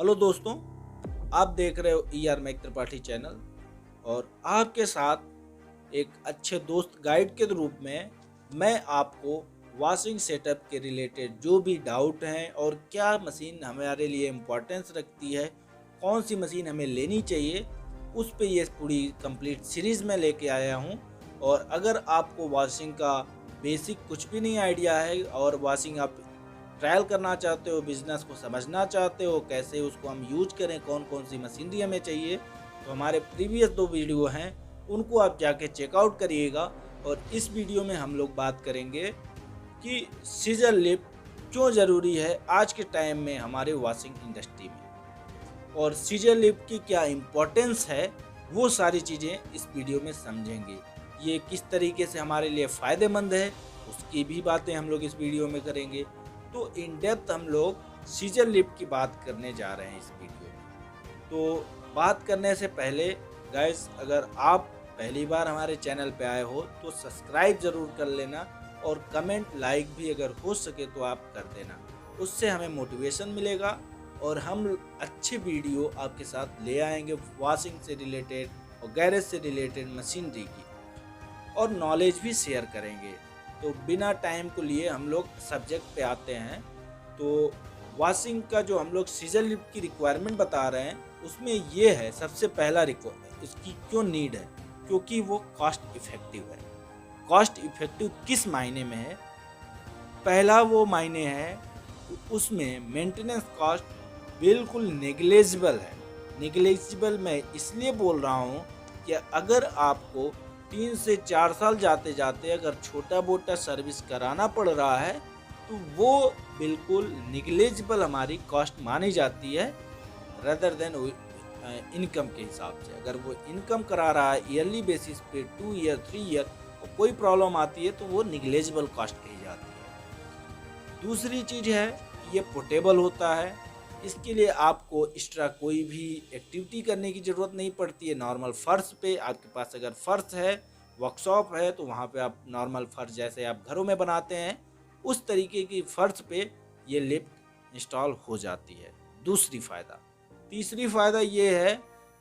Hello दोस्तों, आप देख रहे हो मैक त्रिपाठी चैनल और आपके साथ एक अच्छे दोस्त गाइड के रूप में मैं आपको वॉशिंग सेटअप के रिलेटेड जो भी डाउट हैं और क्या मशीन हमारे लिए इम्पोर्टेंस रखती है, कौन सी मशीन हमें लेनी चाहिए, उस पे ये पूरी कंप्लीट सीरीज़ में लेके आया हूँ। और अगर आपको वॉशिंग का बेसिक कुछ भी नहीं आइडिया है और वॉशिंग आप ट्रायल करना चाहते हो, बिज़नेस को समझना चाहते हो, कैसे उसको हम यूज करें, कौन कौन सी मशीनरी हमें चाहिए, तो हमारे प्रीवियस 2 वीडियो हैं उनको आप जाके चेकआउट करिएगा। और इस वीडियो में हम लोग बात करेंगे कि सीजर लिफ्ट क्यों ज़रूरी है आज के टाइम में हमारे वॉशिंग इंडस्ट्री में, और सीजर लिफ्ट की क्या इम्पोर्टेंस है, वो सारी चीज़ें इस वीडियो में समझेंगे। ये किस तरीके से हमारे लिए फ़ायदेमंद है उसकी भी बातें हम लोग इस वीडियो में करेंगे। तो इन डेप्थ हम लोग सीजर लिफ्ट की बात करने जा रहे हैं इस वीडियो में। तो बात करने से पहले गाइस, अगर आप पहली बार हमारे चैनल पे आए हो तो सब्सक्राइब ज़रूर कर लेना और कमेंट लाइक भी अगर हो सके तो आप कर देना। उससे हमें मोटिवेशन मिलेगा और हम अच्छे वीडियो आपके साथ ले आएंगे वॉशिंग से रिलेटेड और गैरेज से रिलेटेड मशीनरी की, और नॉलेज भी शेयर करेंगे। तो बिना टाइम को लिए हम लोग सब्जेक्ट पे आते हैं। तो वॉशिंग का जो हम लोग सीजर लिफ्ट की रिक्वायरमेंट बता रहे हैं उसमें ये है, सबसे पहला रिक्वायरमेंट इसकी क्यों नीड है, क्योंकि वो कॉस्ट इफ़ेक्टिव है। कॉस्ट इफ़ेक्टिव किस मायने में है? पहला वो मायने है उसमें मेंटेनेंस कॉस्ट बिल्कुल नेग्लेजिबल है। नेग्लेजिबल मैं इसलिए बोल रहा हूँ कि अगर आपको 3 से 4 साल जाते जाते अगर छोटा मोटा सर्विस कराना पड़ रहा है तो वो बिल्कुल निगलेजिबल हमारी कॉस्ट मानी जाती है, रदर देन इनकम के हिसाब से। अगर वो इनकम करा रहा है ईयरली बेसिस पे 2 ईयर 3 ईयर और कोई प्रॉब्लम आती है तो वो निगलेजिबल कॉस्ट कही जाती है। दूसरी चीज़ है ये पोर्टेबल होता है, इसके लिए आपको एक्स्ट्रा कोई भी एक्टिविटी करने की ज़रूरत नहीं पड़ती है। नॉर्मल फ़र्श पे आपके पास अगर फ़र्श है, वर्कशॉप है, तो वहाँ पे आप नॉर्मल फ़र्श जैसे आप घरों में बनाते हैं उस तरीके की फ़र्श पे ये लिफ्ट इंस्टॉल हो जाती है। दूसरी फ़ायदा। तीसरी फ़ायदा ये है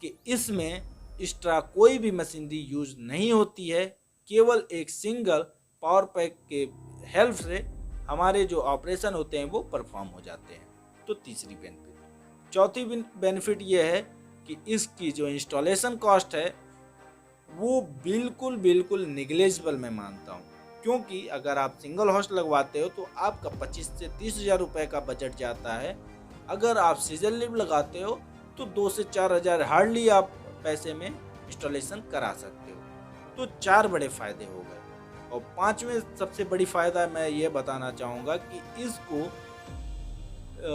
कि इसमें एक्स्ट्रा कोई भी मशीनरी यूज़ नहीं होती है, केवल एक सिंगल पावर पैक के हेल्प से हमारे जो ऑपरेशन होते हैं वो परफॉर्म हो जाते हैं। तो तीसरी बेनिफिट। चौथी बेनिफिट ये है कि इसकी जो इंस्टॉलेशन कॉस्ट है वो बिल्कुल बिल्कुल निगलेजिबल मैं मानता हूँ, क्योंकि अगर आप सिंगल होस्ट लगवाते हो तो आपका 25 से 30 हज़ार रुपये का बजट जाता है। अगर आप सीजर लिफ्ट लगाते हो तो 2 से 4 हज़ार हार्डली आप पैसे में इंस्टॉलेशन करा सकते हो। तो 4 बड़े फ़ायदे हो गए। और 5वें सबसे बड़ी फ़ायदा मैं ये बताना चाहूँगा कि इसको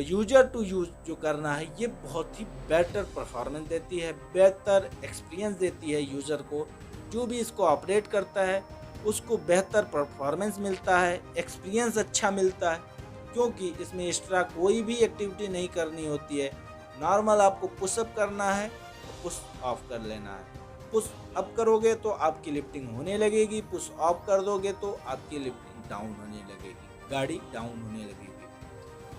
यूजर टू यूज जो करना है ये बहुत ही बेटर परफॉर्मेंस देती है, बेहतर एक्सपीरियंस देती है यूज़र को। जो भी इसको ऑपरेट करता है उसको बेहतर परफॉर्मेंस मिलता है, एक्सपीरियंस अच्छा मिलता है, क्योंकि इसमें एक्स्ट्रा कोई भी एक्टिविटी नहीं करनी होती है। नॉर्मल आपको पुशअप करना है, पुश ऑफ कर लेना है। पुश अप करोगे तो आपकी लिफ्टिंग होने लगेगी, पुश ऑफ कर दोगे तो आपकी लिफ्टिंग डाउन होने लगेगी, गाड़ी डाउन होने लगेगी।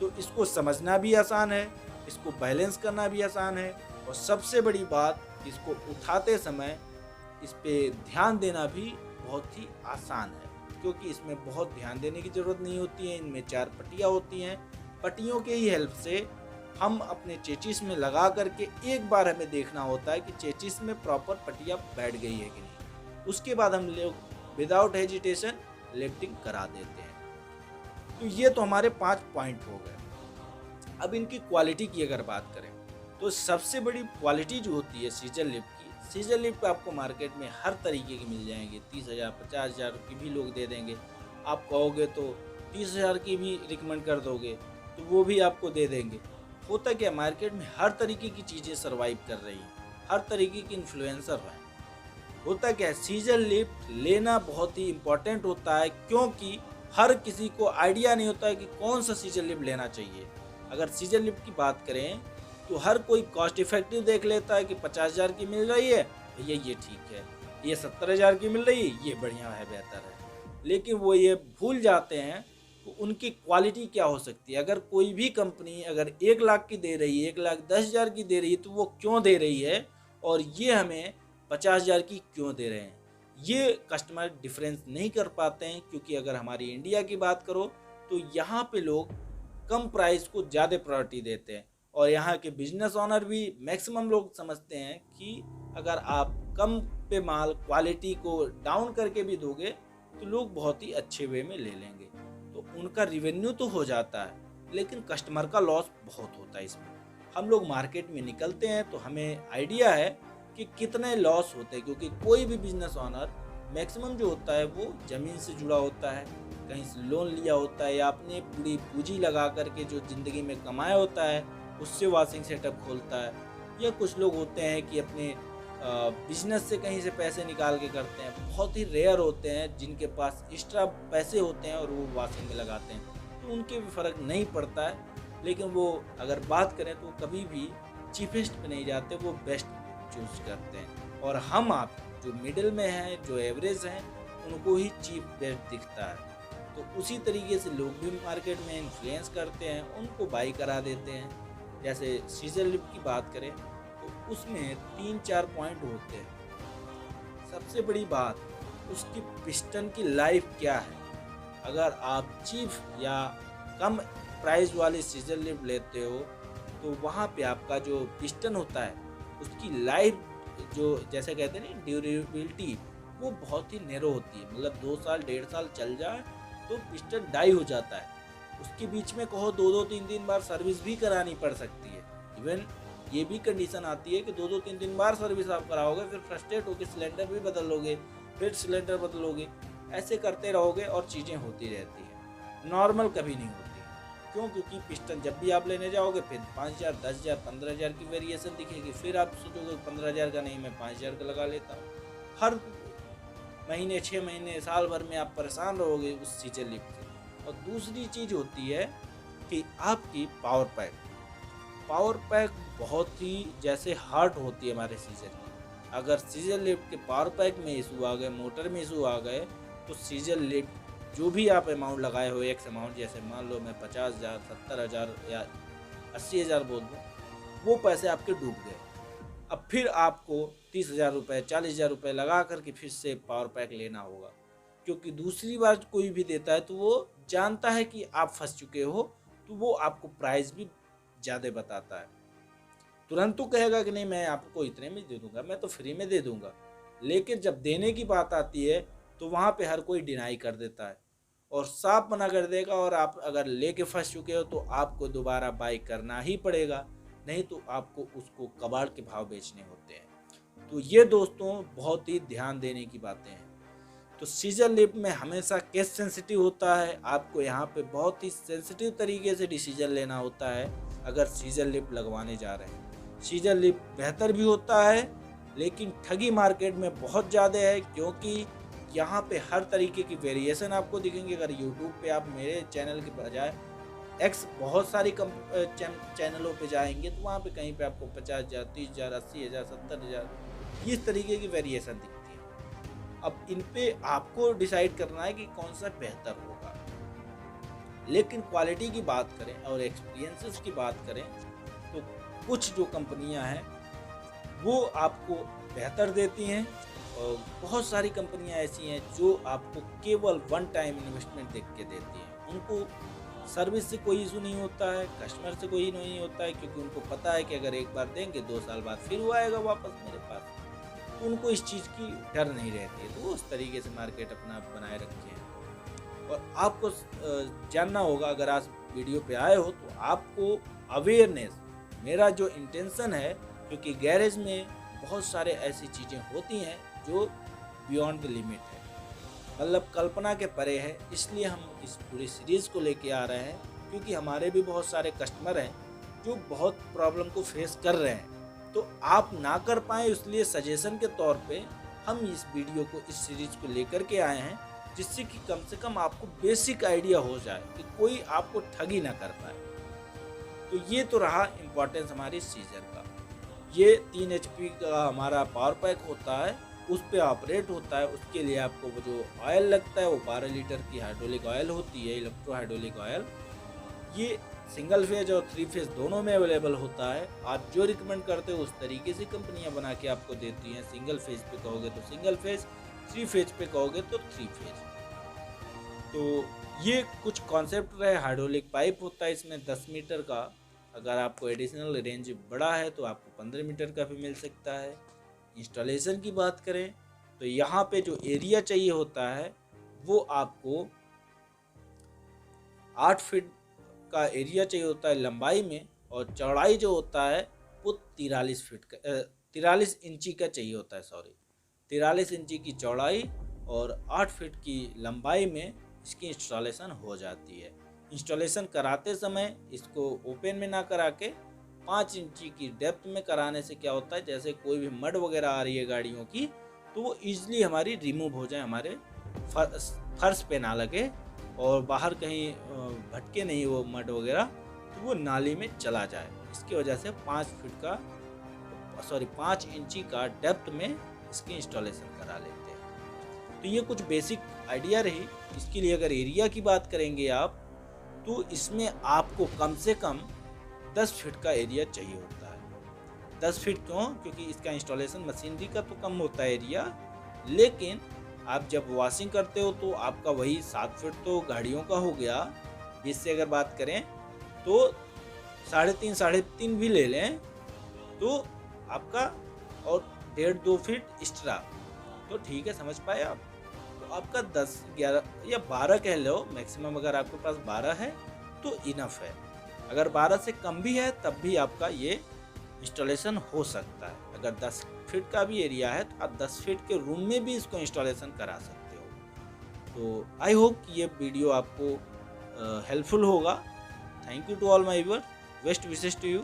तो इसको समझना भी आसान है, इसको बैलेंस करना भी आसान है, और सबसे बड़ी बात इसको उठाते समय इस पे ध्यान देना भी बहुत ही आसान है, क्योंकि इसमें बहुत ध्यान देने की ज़रूरत नहीं होती है। इनमें 4 पट्टियाँ होती हैं, पट्टियों के ही हेल्प से हम अपने चेचिस में लगा करके एक बार हमें देखना होता है कि चेचिस में प्रॉपर पट्टियाँ बैठ गई है कि नहीं। उसके बाद हम लोग विदाउट हेजिटेशन लिफ्टिंग करा देते हैं। तो ये तो हमारे 5 पॉइंट हो गए। अब इनकी क्वालिटी की अगर बात करें तो सबसे बड़ी क्वालिटी जो होती है सीजर लिफ्ट की, सीजर लिफ्ट आपको मार्केट में हर तरीके की मिल जाएंगे। 30,000 50,000 की भी लोग दे देंगे, आप कहोगे तो 30,000 की भी रिकमेंड कर दोगे तो वो भी आपको दे देंगे। होता क्या, मार्केट में हर तरीके की चीज़ें सर्वाइव कर रही हैं, हर तरीके की इन्फ्लुएंसर हैं। होता क्या है, सीजर लिफ्ट लेना बहुत ही इम्पोर्टेंट होता है, क्योंकि हर किसी को आइडिया नहीं होता है कि कौन सा सीजर लिफ्ट लेना चाहिए। अगर सीजर लिफ्ट की बात करें तो हर कोई कॉस्ट इफेक्टिव देख लेता है कि 50,000 की मिल रही है, ये ठीक है, ये 70,000 की मिल रही है, ये बढ़िया है, बेहतर है। लेकिन वो ये भूल जाते हैं तो उनकी क्वालिटी क्या हो सकती है। अगर कोई भी कंपनी अगर 1 लाख की दे रही है, 1,10,000 की दे रही है, तो वो क्यों दे रही है और ये हमें 50,000 की क्यों दे रहे हैं, ये कस्टमर डिफरेंस नहीं कर पाते हैं। क्योंकि अगर हमारी इंडिया की बात करो तो यहाँ पे लोग कम प्राइस को ज़्यादा प्रायोरिटी देते हैं, और यहाँ के बिजनेस ओनर भी मैक्सिमम लोग समझते हैं कि अगर आप कम पे माल क्वालिटी को डाउन करके भी दोगे तो लोग बहुत ही अच्छे वे में ले लेंगे। तो उनका रिवेन्यू तो हो जाता है, लेकिन कस्टमर का लॉस बहुत होता है इसमें। हम लोग मार्केट में निकलते हैं तो हमें आइडिया है कि कितने लॉस होते हैं, क्योंकि कोई भी बिजनेस ओनर मैक्सिमम जो होता है वो ज़मीन से जुड़ा होता है, कहीं से लोन लिया होता है, या अपनी पूरी पूंजी लगा करके जो ज़िंदगी में कमाया होता है उससे वॉशिंग सेटअप खोलता है। या कुछ लोग होते हैं कि अपने बिजनेस से कहीं से पैसे निकाल के करते हैं। बहुत ही रेयर होते हैं जिनके पास एक्स्ट्रा पैसे होते हैं और वो वॉशिंग में लगाते हैं, तो उनके भी फ़र्क नहीं पड़ता है। लेकिन वो अगर बात करें तो कभी भी चीपेस्ट पे नहीं जाते, वो बेस्ट चूज करते हैं। और हम आप जो मिडिल में हैं, जो एवरेज हैं, उनको ही चीप बेस्ट दिखता है। तो उसी तरीके से लोग भी मार्केट में इन्फ्लुएंस करते हैं, उनको बाई करा देते हैं। जैसे सीजर लिप की बात करें तो उसमें 3-4 पॉइंट होते हैं। सबसे बड़ी बात, उसकी पिस्टन की लाइफ क्या है। अगर आप चीप या कम प्राइस वाली सीजर लिप लेते हो तो वहाँ पे आपका जो पिस्टन होता है उसकी लाइफ, जो जैसे कहते हैं ना ड्यूरेबिलिटी, वो बहुत ही नैरो होती है। मतलब 2 साल 1.5 साल चल जाए तो पिस्टन डाई हो जाता है। उसके बीच में कहो 2-2 3-3 बार सर्विस भी करानी पड़ सकती है। इवन ये भी कंडीशन आती है कि 2-2 3-3 बार सर्विस आप कराओगे, फिर फ्रस्ट्रेट होकर सिलेंडर भी बदलोगे, फिर सिलेंडर बदलोगे, ऐसे करते रहोगे और चीज़ें होती रहती है। नॉर्मल कभी नहीं होती। क्यों? क्योंकि पिस्टन जब भी आप लेने जाओगे फिर 5,000, 10,000, 15,000 की वेरिएशन दिखेगी। फिर आप सोचोगे 15,000 का नहीं, मैं 5,000 का लगा लेता हूँ। हर महीने, 6 महीने, साल भर में आप परेशान रहोगे उस सीजर लिप से। और दूसरी चीज़ होती है कि आपकी पावर पैक बहुत ही जैसे हार्ड होती है हमारे सीजर की। अगर सीजर लिप के पावर पैक में इशू आ गए, मोटर में इशू आ गए, तो सीजर लिप जो भी आप अमाउंट लगाए हो, एक्स अमाउंट, जैसे मान लो मैं 50,000, 70,000 या 80,000 बोल दूँ, वो पैसे आपके डूब गए। अब फिर आपको 30,000 रुपये, 40,000 रुपये लगा करके फिर से पावर पैक लेना होगा। क्योंकि दूसरी बार कोई भी देता है तो वो जानता है कि आप फंस चुके हो, तो वो आपको प्राइस भी ज़्यादा बताता है। तुरंत तो कहेगा कि नहीं मैं आपको इतने में दे दूंगा, मैं तो फ्री में दे दूंगा। लेकिन जब देने की बात आती है तो वहाँ पे हर कोई डिनाई कर देता है और साफ मना कर देगा। और आप अगर लेके फंस चुके हो तो आपको दोबारा बाई करना ही पड़ेगा, नहीं तो आपको उसको कबाड़ के भाव बेचने होते हैं। तो ये दोस्तों बहुत ही ध्यान देने की बातें हैं। तो सीजर लिप में हमेशा केस सेंसिटिव होता है। आपको यहाँ पे बहुत ही सेंसिटिव तरीके से डिसीजन लेना होता है अगर सीजर लिप लगवाने जा रहे हैं। सीजर लिप बेहतर भी होता है, लेकिन ठगी मार्केट में बहुत ज़्यादा है, क्योंकि यहाँ पे हर तरीके की वेरिएशन आपको दिखेंगे। अगर यूट्यूब पे आप मेरे चैनल के बजाय एक्स बहुत सारी चैनलों पे जाएंगे तो वहाँ पे कहीं पे आपको 50,000, 30,000, 80,000, 70,000 इस तरीके की वेरिएशन दिखती है। अब इन पे आपको डिसाइड करना है कि कौन सा बेहतर होगा। लेकिन क्वालिटी की बात करें और एक्सपीरियंसेस की बात करें तो कुछ जो कंपनियां हैं वो आपको बेहतर देती हैं, और बहुत सारी कंपनियां ऐसी हैं जो आपको केवल 1 टाइम इन्वेस्टमेंट देख के देती हैं। उनको सर्विस से कोई इशू नहीं होता है, कस्टमर से कोई नहीं होता है, क्योंकि उनको पता है कि अगर एक बार देंगे 2 साल बाद फिर वो आएगा वापस मेरे पास। तो उनको इस चीज़ की डर नहीं रहती है, तो वो उस तरीके से मार्केट अपना बनाए रखे हैं। और आपको जानना होगा, अगर आज वीडियो पे आए हो तो आपको अवेयरनेस, मेरा जो इंटेंशन है, क्योंकि गैरेज में बहुत सारे ऐसी चीज़ें होती हैं जो बियॉन्ड द लिमिट है, मतलब कल्पना के परे है। इसलिए हम इस पूरी सीरीज़ को लेके आ रहे हैं, क्योंकि हमारे भी बहुत सारे कस्टमर हैं जो बहुत प्रॉब्लम को फेस कर रहे हैं। तो आप ना कर पाएँ, इसलिए सजेशन के तौर पे हम इस वीडियो को, इस सीरीज़ को लेकर के आए हैं, जिससे कि कम से कम आपको बेसिक आइडिया हो जाए कि कोई आपको ठगी ना कर पाए। तो ये तो रहा इम्पोर्टेंस हमारी सीजर का। ये 3 HP का हमारा पावर पैक होता है, उस पे ऑपरेट होता है, उसके लिए आपको वो जो ऑयल लगता है वो 12 लीटर की हाइड्रोलिक ऑयल होती है, इलेक्ट्रो हाइड्रोलिक ऑयल। ये सिंगल फेज और 3 फेज दोनों में अवेलेबल होता है। आप जो रिकमेंड करते हो उस तरीके से कंपनियां बना के आपको देती हैं। सिंगल फेज पे कहोगे तो सिंगल फेज, 3 फेज पे कहोगे तो 3 फेज। तो ये कुछ कॉन्सेप्ट रहे। हाइड्रोलिक पाइप होता है इसमें 10 मीटर का। अगर आपको एडिशनल रेंज बड़ा है तो आपको 15 मीटर का भी मिल सकता है। इंस्टॉलेशन की बात करें तो यहाँ पे जो एरिया चाहिए होता है वो आपको 8 फीट का एरिया चाहिए होता है लंबाई में, और चौड़ाई जो होता है वो 43 फीट का 43 इंची का चाहिए होता है। 43 इंची की चौड़ाई और 8 फीट की लंबाई में इसकी इंस्टॉलेशन हो जाती है। इंस्टॉलेशन कराते समय इसको ओपन में ना करा के 5 इंची की डेप्थ में कराने से क्या होता है, जैसे कोई भी मड वगैरह आ रही है गाड़ियों की तो वो ईजिली हमारी रिमूव हो जाए, हमारे फर्श पे ना लगे और बाहर कहीं भटके नहीं वो मड वगैरह, तो वो नाली में चला जाए। इसकी वजह से 5 इंची का डेप्थ में इसकी इंस्टॉलेशन करा लेते हैं। तो ये कुछ बेसिक आइडिया रही। इसके लिए अगर एरिया की बात करेंगे आप तो इसमें आपको कम से कम 10 फीट का एरिया चाहिए होता है। 10 फीट क्यों? क्योंकि इसका इंस्टॉलेशन मशीनरी का तो कम होता है एरिया, लेकिन आप जब वॉशिंग करते हो तो आपका वही 7 फीट तो गाड़ियों का हो गया। 20 से अगर बात करें तो 3.5 भी ले लें तो आपका, और 1.5-2 फीट एक्स्ट्रा, तो ठीक है, समझ पाए आप। तो आपका 10, 11 या 12 कह लो मैक्सिमम। अगर आपके पास 12 है तो इनफ है। अगर 12 से कम भी है तब भी आपका ये इंस्टॉलेशन हो सकता है। अगर 10 फीट का भी एरिया है तो आप 10 फीट के रूम में भी इसको इंस्टॉलेशन करा सकते हो। तो आई होप कि ये वीडियो आपको हेल्पफुल होगा। Thank you to all my viewers. Best wishes to you.